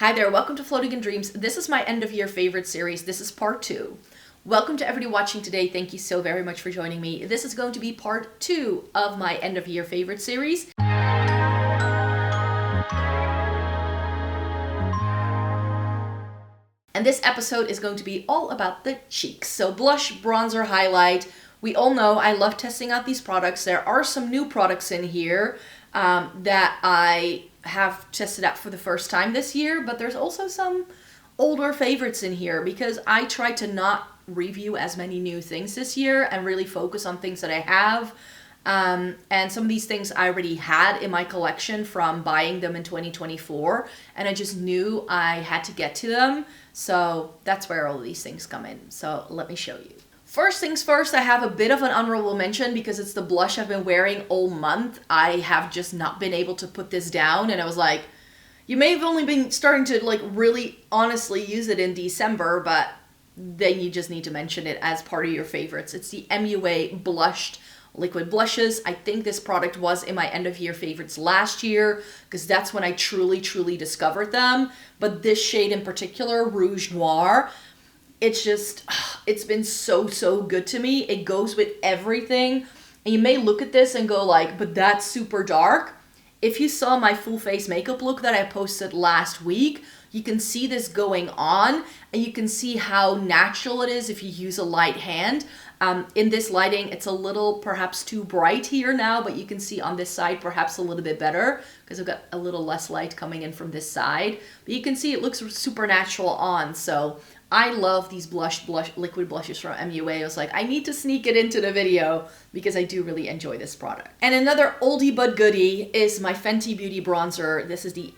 Hi there, welcome to Floating in Dreams. This is my end of year favorite series. This is part 2. Welcome to everybody watching today. Thank you so very much for joining me. This is going to be part 2 of my end of year favorite series. And this episode is going to be all about the cheeks. So blush, bronzer, highlight. We all know I love testing out these products. There are some new products in here that I have tested out for the first time this year, but there's also some older favorites in here because I try to not review as many new things this year and really focus on things that I have. And some of these things I already had in my collection from buying them in 2024, and I just knew I had to get to them. So that's where all of these things come in. So let me show you. First things first, I have a bit of an honorable mention because it's the blush I've been wearing all month. I have just not been able to put this down, and I was like, you may have only been starting to like really honestly use it in December, but then you just need to mention it as part of your favorites. It's the MUA Blushed Liquid Blushes. I think this product was in my end of year favorites last year because that's when I truly discovered them. But this shade in particular, Rouge Noir, it's been so good to me. It goes with everything. And you may look at this and go like, but that's super dark. If you saw my full face makeup look that I posted last week, you can see this going on and you can see how natural it is if you use a light hand. In this lighting, it's a little perhaps too bright here now, but you can see on this side perhaps a little bit better because I've got a little less light coming in from this side. But you can see it looks super natural on. So I love these liquid blushes from MUA. I was like, I need to sneak it into the video because I do really enjoy this product. And another oldie but goodie is my Fenty Beauty bronzer. This is the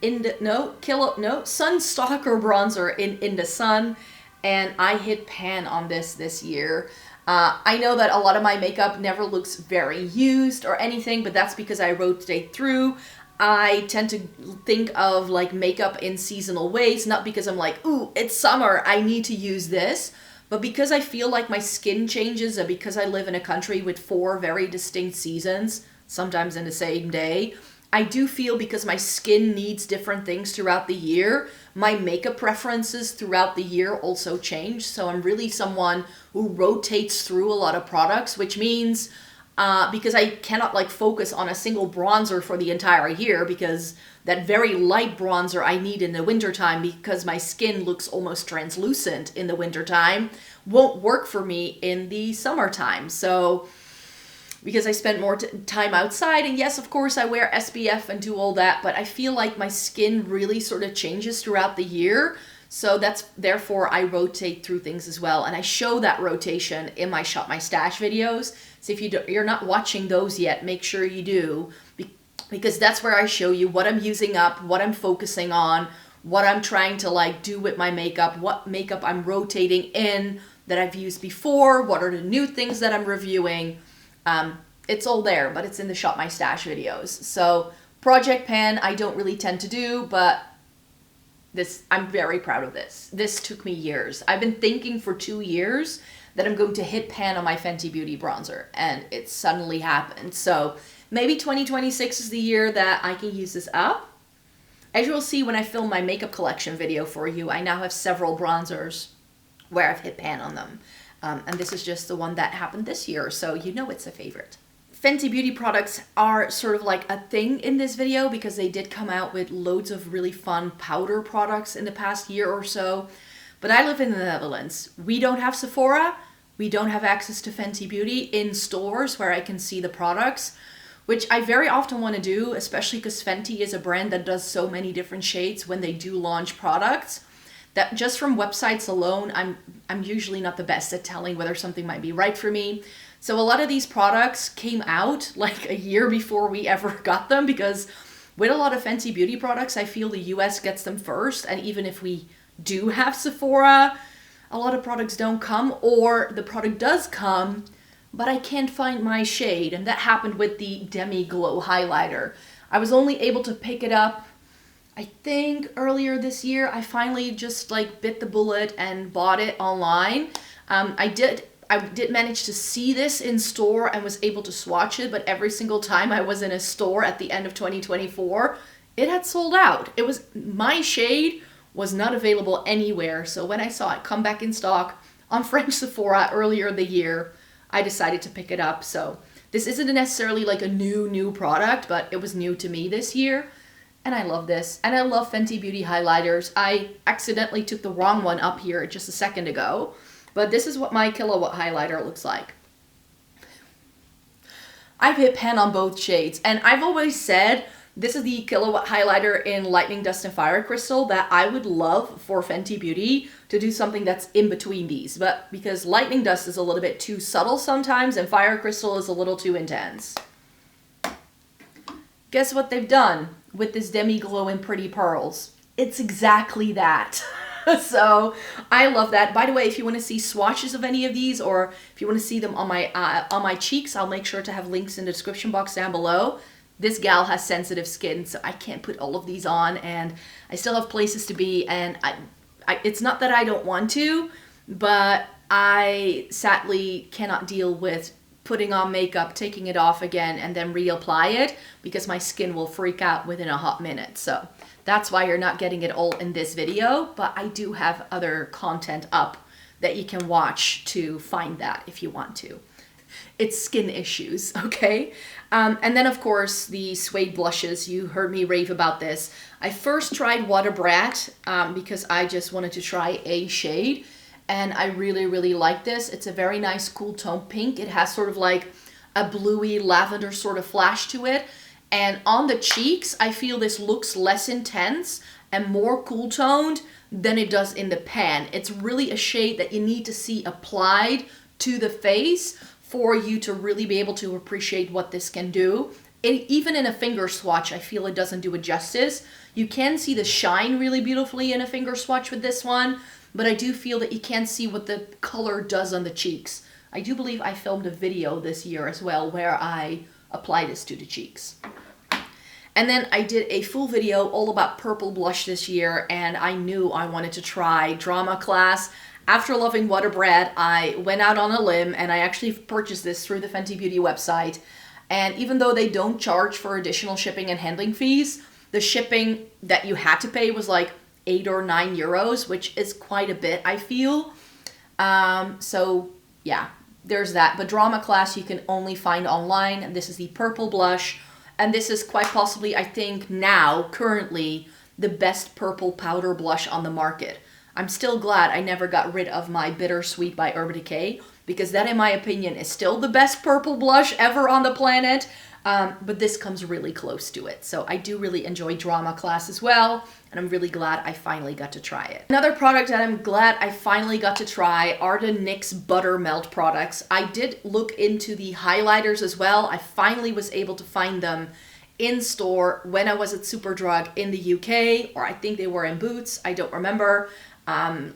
Sun Stalker bronzer in the sun. And I hit pan on this year. I know that a lot of my makeup never looks very used or anything, but that's because I rotate through. I tend to think of like makeup in seasonal ways, not because I'm like, ooh, it's summer, I need to use this, but because I feel like my skin changes and because I live in a country with 4 very distinct seasons, sometimes in the same day, I do feel because my skin needs different things throughout the year, my makeup preferences throughout the year also change. So I'm really someone who rotates through a lot of products, which means because I cannot like focus on a single bronzer for the entire year because that very light bronzer I need in the wintertime because my skin looks almost translucent in the wintertime won't work for me in the summertime. So because I spend more time outside, and yes, of course, I wear SPF and do all that, but I feel like my skin really sort of changes throughout the year. So therefore I rotate through things as well. And I show that rotation in my Shop My Stash videos. So if you're not watching those yet, make sure you do, because that's where I show you what I'm using up, what I'm focusing on, what I'm trying to like do with my makeup, what makeup I'm rotating in that I've used before, what are the new things that I'm reviewing. It's all there, but it's in the Shop My Stash videos. So Project Pan, I don't really tend to do, but I'm very proud of this. This took me years. I've been thinking for 2 years that I'm going to hit pan on my Fenty Beauty bronzer, and it suddenly happened. So maybe 2026 is the year that I can use this up. As you'll see when I film my makeup collection video for you, I now have several bronzers where I've hit pan on them. And this is just the one that happened this year, so you know it's a favorite. Fenty Beauty products are sort of like a thing in this video because they did come out with loads of really fun powder products in the past year or so. But I live in the Netherlands. We don't have Sephora. We don't have access to Fenty Beauty in stores where I can see the products, which I very often want to do, especially because Fenty is a brand that does so many different shades when they do launch products. That just from websites alone, I'm usually not the best at telling whether something might be right for me. So a lot of these products came out like a year before we ever got them because with a lot of Fenty Beauty products, I feel the US gets them first. And even if we do have Sephora, a lot of products don't come, or the product does come, but I can't find my shade. And that happened with the Demi Glow highlighter. I was only able to pick it up, I think earlier this year. I finally just like bit the bullet and bought it online. I did manage to see this in store and was able to swatch it, but every single time I was in a store at the end of 2024, it had sold out. It was my shade was not available anywhere. So when I saw it come back in stock on French Sephora earlier in the year, I decided to pick it up. So this isn't necessarily like a new product, but it was new to me this year. And I love this. And I love Fenty Beauty highlighters. I accidentally took the wrong one up here just a second ago. But this is what my Kilowatt highlighter looks like. I've hit pan on both shades. And I've always said this is the Kilowatt highlighter in Lightning Dust and Fire Crystal that I would love for Fenty Beauty to do something that's in between these. But because Lightning Dust is a little bit too subtle sometimes and Fire Crystal is a little too intense. Guess what they've done with this Demi Glow in Pretty Pearls? It's exactly that. So I love that. By the way, if you want to see swatches of any of these, or if you want to see them on my cheeks, I'll make sure to have links in the description box down below. This gal has sensitive skin, so I can't put all of these on, and I still have places to be, and it's not that I don't want to, but I sadly cannot deal with putting on makeup, taking it off again, and then reapply it, because my skin will freak out within a hot minute. So that's why you're not getting it all in this video, but I do have other content up that you can watch to find that if you want to. It's skin issues, okay? And then, of course, the suede blushes. You heard me rave about this. I first tried Water Brat because I just wanted to try a shade, and I really like this. It's a very nice cool tone pink. It has sort of like a bluey lavender sort of flash to it. And on the cheeks, I feel this looks less intense and more cool toned than it does in the pan. It's really a shade that you need to see applied to the face for you to really be able to appreciate what this can do. Even in a finger swatch, I feel it doesn't do it justice. You can see the shine really beautifully in a finger swatch with this one, but I do feel that you can't see what the color does on the cheeks. I do believe I filmed a video this year as well where I apply this to the cheeks. And then I did a full video all about purple blush this year, and I knew I wanted to try Drama Class. After loving Water Brat, I went out on a limb and I actually purchased this through the Fenty Beauty website. And even though they don't charge for additional shipping and handling fees, the shipping that you had to pay was like 8 or 9 euros, which is quite a bit, I feel. So yeah, there's that. But Drama Class you can only find online. This is the purple blush. And this is quite possibly, I think now, currently, the best purple powder blush on the market. I'm still glad I never got rid of my Bittersweet by Urban Decay, because that, in my opinion, is still the best purple blush ever on the planet. But this comes really close to it. So I do really enjoy Drama Class as well, and I'm really glad I finally got to try it. Another product that I'm glad I finally got to try are the NYX Buttermelt products. I did look into the highlighters as well. I finally was able to find them in store when I was at Superdrug in the UK, or I think they were in Boots, I don't remember.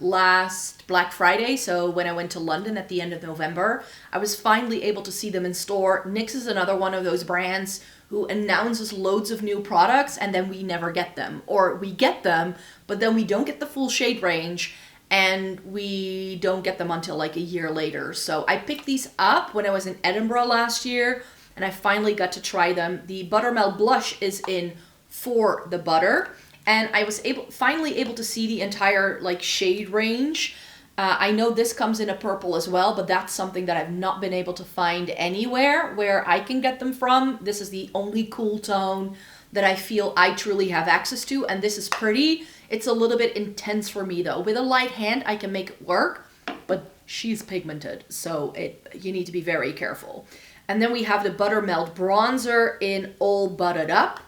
Last Black Friday, so when I went to London at the end of November, I was finally able to see them in store. NYX is another one of those brands who announces loads of new products and then we never get them. Or we get them, but then we don't get the full shade range and we don't get them until like a year later. So I picked these up when I was in Edinburgh last year and I finally got to try them. The Buttermelt blush is in For the Butter. And I was finally able to see the entire like shade range. I know this comes in a purple as well, but that's something that I've not been able to find anywhere where I can get them from. This is the only cool tone that I feel I truly have access to, and this is pretty. It's a little bit intense for me though. With a light hand, I can make it work, but she's pigmented, so you need to be very careful. And then we have the Buttermelt bronzer in All Buttered Up.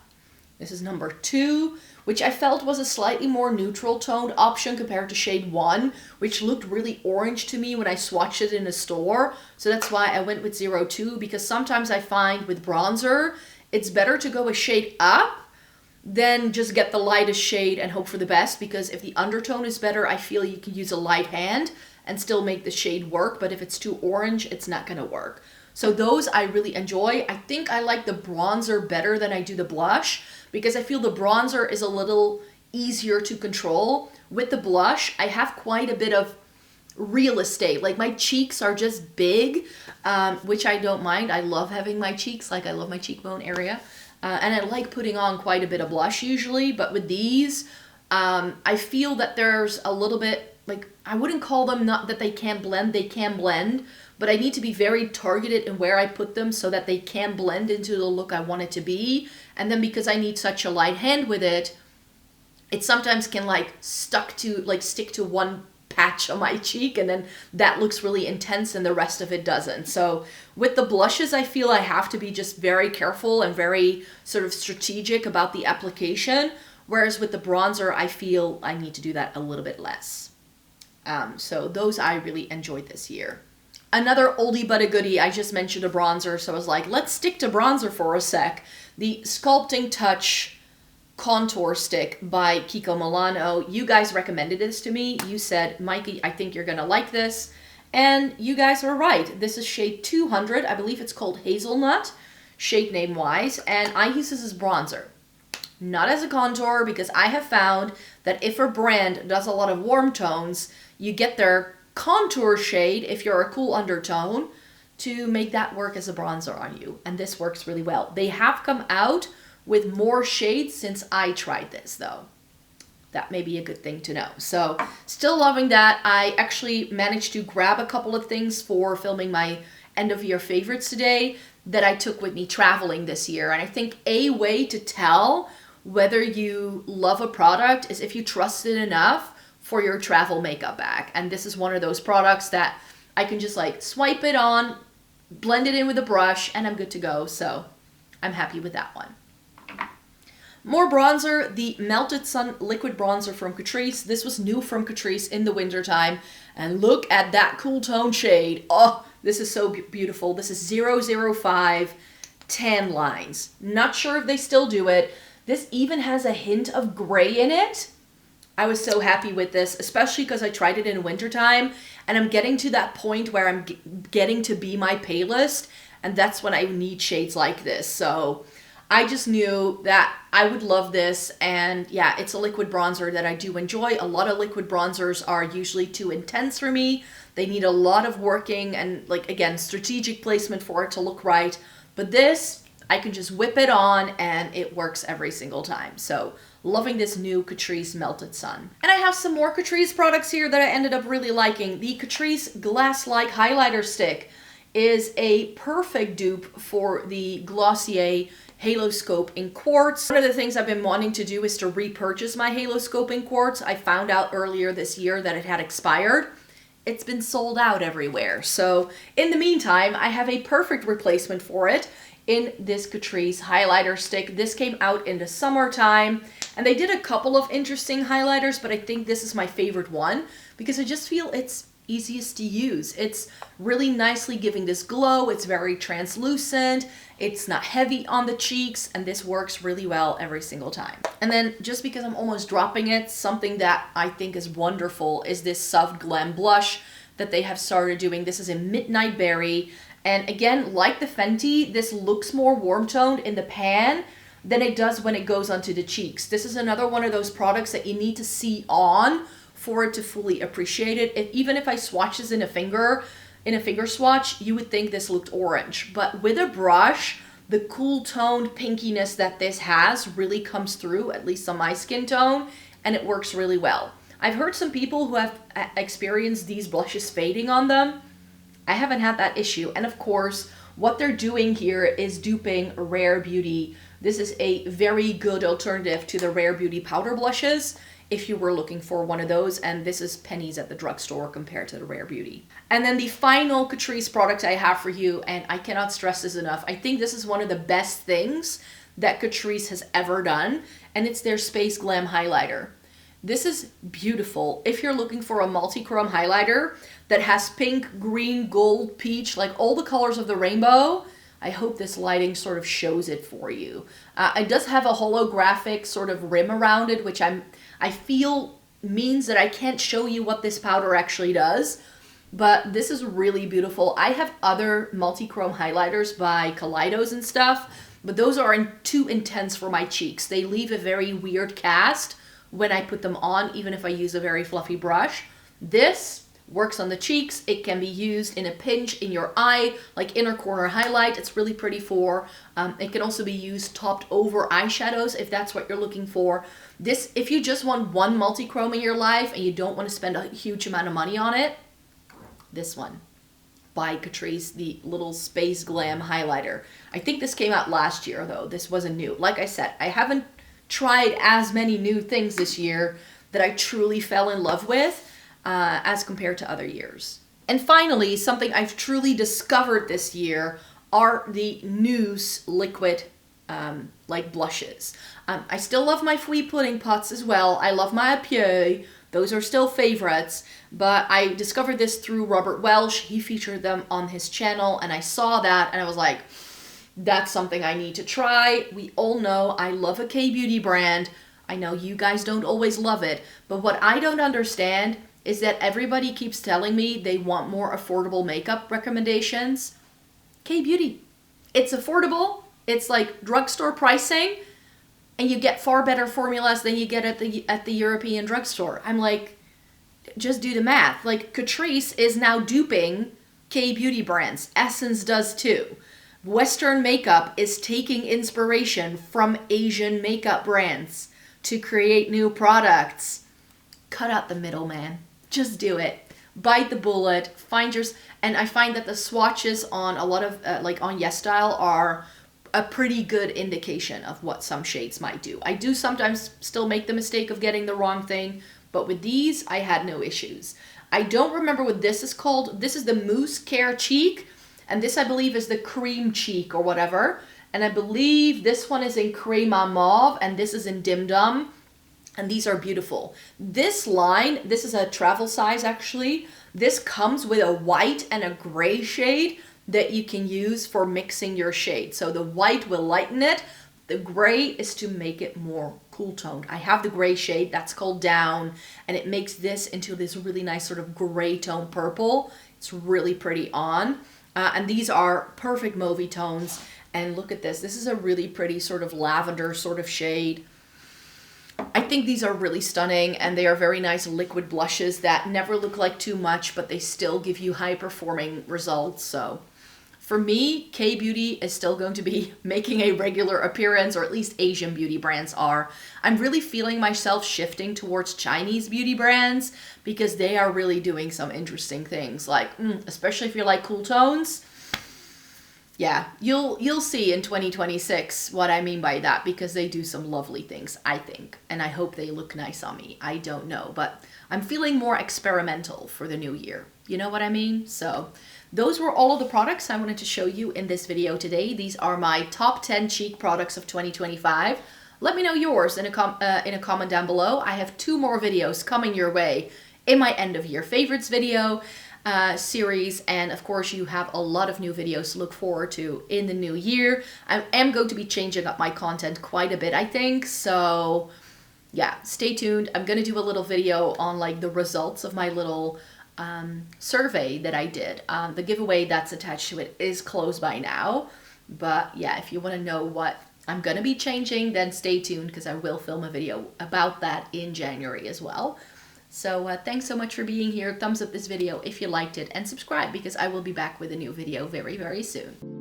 This is number 2. Which I felt was a slightly more neutral toned option compared to shade 1, which looked really orange to me when I swatched it in a store. So that's why I went with 02, because sometimes I find with bronzer, it's better to go a shade up than just get the lightest shade and hope for the best, because if the undertone is better, I feel you can use a light hand and still make the shade work, but if it's too orange, it's not gonna work. So those I really enjoy. I think I like the bronzer better than I do the blush, because I feel the bronzer is a little easier to control. With the blush, I have quite a bit of real estate. Like my cheeks are just big, which I don't mind. I love having my cheeks, like I love my cheekbone area. And I like putting on quite a bit of blush usually, but with these, I feel that there's a little bit, like, I wouldn't call them not that they can blend, but I need to be very targeted in where I put them so that they can blend into the look I want it to be. And then because I need such a light hand with it, it sometimes can like stick to one patch on my cheek, and then that looks really intense and the rest of it doesn't. So with the blushes, I feel I have to be just very careful and very sort of strategic about the application. Whereas with the bronzer, I feel I need to do that a little bit less. So those I really enjoyed this year. Another oldie but a goodie, I just mentioned a bronzer, so I was like, let's stick to bronzer for a sec. The Sculpting Touch Contour Stick by Kiko Milano. You guys recommended this to me. You said, Mikey, I think you're going to like this. And you guys were right. This is shade 200. I believe it's called Hazelnut, shade name-wise. And I use this as bronzer. Not as a contour, because I have found that if a brand does a lot of warm tones, you get their contour shade, if you're a cool undertone, to make that work as a bronzer on you. And this works really well. They have come out with more shades since I tried this, though. That may be a good thing to know. So still loving that. I actually managed to grab a couple of things for filming my end of year favorites today that I took with me traveling this year. And I think a way to tell whether you love a product is if you trust it enough for your travel makeup bag. And this is one of those products that I can just like swipe it on, blend it in with a brush, and I'm good to go. So I'm happy with that one. More bronzer, the Melted Sun Liquid Bronzer from Catrice. This was new from Catrice in the wintertime. And look at that cool tone shade. Oh, this is so beautiful. This is 005 Tan Lines. Not sure if they still do it. This even has a hint of gray in it. I was so happy with this, especially because I tried it in wintertime. And I'm getting to that point where I'm getting to be my palest. And that's when I need shades like this. So I just knew that I would love this. And yeah, it's a liquid bronzer that I do enjoy. A lot of liquid bronzers are usually too intense for me. They need a lot of working and, like, again, strategic placement for it to look right. But this, I can just whip it on and it works every single time. So loving this new Catrice Melted Sun. And I have some more Catrice products here that I ended up really liking. The Catrice Glass-like Highlighter Stick is a perfect dupe for the Glossier Halo Scope in Quartz. One of the things I've been wanting to do is to repurchase my Halo Scope in Quartz. I found out earlier this year that it had expired. It's been sold out everywhere. So in the meantime, I have a perfect replacement for it in this Catrice highlighter stick. This came out in the summertime, and they did a couple of interesting highlighters, but I think this is my favorite one because I just feel it's easiest to use. It's really nicely giving this glow. It's very translucent. It's not heavy on the cheeks, and this works really well every single time. And then just because I'm almost dropping it, something that I think is wonderful is this Soft Glam blush that they have started doing. This is in Midnight Berry. And again, like the Fenty, this looks more warm toned in the pan than it does when it goes onto the cheeks. This is another one of those products that you need to see on for it to fully appreciate it. Even if I swatch this in a finger swatch, you would think this looked orange. But with a brush, the cool toned pinkiness that this has really comes through, at least on my skin tone, and it works really well. I've heard some people who have experienced these blushes fading on them. I haven't had that issue. And of course, what they're doing here is duping Rare Beauty. This is a very good alternative to the Rare Beauty powder blushes if you were looking for one of those, and this is pennies at the drugstore compared to the Rare Beauty. And then the final Catrice product I have for you, and I cannot stress this enough, I think this is one of the best things that Catrice has ever done, and it's their Space Glam highlighter. This is beautiful. If you're looking for a multi-chrome highlighter that has pink, green, gold, peach, like all the colors of the rainbow, I hope this lighting sort of shows it for you. It does have a holographic sort of rim around it, which I feel means that I can't show you what this powder actually does, but this is really beautiful. I have other multi-chrome highlighters by Kaleidos and stuff, but those are too intense for my cheeks. They leave a very weird cast when I put them on, even if I use a very fluffy brush. This works on the cheeks. It can be used in a pinch in your eye, like inner corner highlight. It's really pretty for. It can also be used topped over eyeshadows if that's what you're looking for. This, if you just want one multi-chrome in your life and you don't want to spend a huge amount of money on it, this one by Catrice, the little Space Glam highlighter. I think this came out last year though. This wasn't new. Like I said, I haven't tried as many new things this year that I truly fell in love with as compared to other years. And finally, something I've truly discovered this year are the Muse liquid like blushes. I still love my Fouille Pudding Pots as well. I love my Appuie. Those are still favorites, but I discovered this through Robert Welsh. He featured them on his channel, and I saw that, and I was like, that's something I need to try. We all know I love a K-beauty brand. I know you guys don't always love it, but what I don't understand is that everybody keeps telling me they want more affordable makeup recommendations. K-beauty. It's affordable. It's like drugstore pricing, and you get far better formulas than you get at the European drugstore. I'm like, just do the math. Like, Catrice is now duping K-beauty brands. Essence does too. Western makeup is taking inspiration from Asian makeup brands to create new products. Cut out the middleman. Just do it. Bite the bullet. Find yours. And I find that the swatches on a lot of, like on YESSTYLE are a pretty good indication of what some shades might do. I do sometimes still make the mistake of getting the wrong thing, but with these, I had no issues. I don't remember what this is called. This is the Mousse Care Cheek, and this I believe is the Cream Cheek or whatever. And I believe this one is in Crema Mauve, and this is in Dim Dum, and these are beautiful. This line, this is a travel size actually. This comes with a white and a gray shade that you can use for mixing your shade. So the white will lighten it. The gray is to make it more cool toned. I have the gray shade, that's called Down, and it makes this into this really nice sort of gray tone purple. It's really pretty on. And these are perfect mauve tones. And look at this. This is a really pretty sort of lavender sort of shade. I think these are really stunning, and they are very nice liquid blushes that never look like too much, but they still give you high performing results. So for me, K-beauty is still going to be making a regular appearance, or at least Asian beauty brands are. I'm really feeling myself shifting towards Chinese beauty brands because they are really doing some interesting things, like especially if you like cool tones. Yeah, you'll see in 2026 what I mean by that, because they do some lovely things, I think. And I hope they look nice on me. I don't know, but I'm feeling more experimental for the new year. You know what I mean? So those were all of the products I wanted to show you in this video today. These are my top 10 cheek products of 2025. Let me know yours in a comment down below. I have 2 more videos coming your way in my end of year favorites video series, and of course you have a lot of new videos to look forward to in the new year. I am going to be changing up my content quite a bit, I think, so yeah, stay tuned. I'm gonna do a little video on like the results of my little survey that I did. The giveaway that's attached to it is closed by now, but yeah, if you want to know what I'm gonna be changing, then stay tuned, because I will film a video about that in January as well. So thanks so much for being here. Thumbs up this video if you liked it, and subscribe, because I will be back with a new video very, very soon.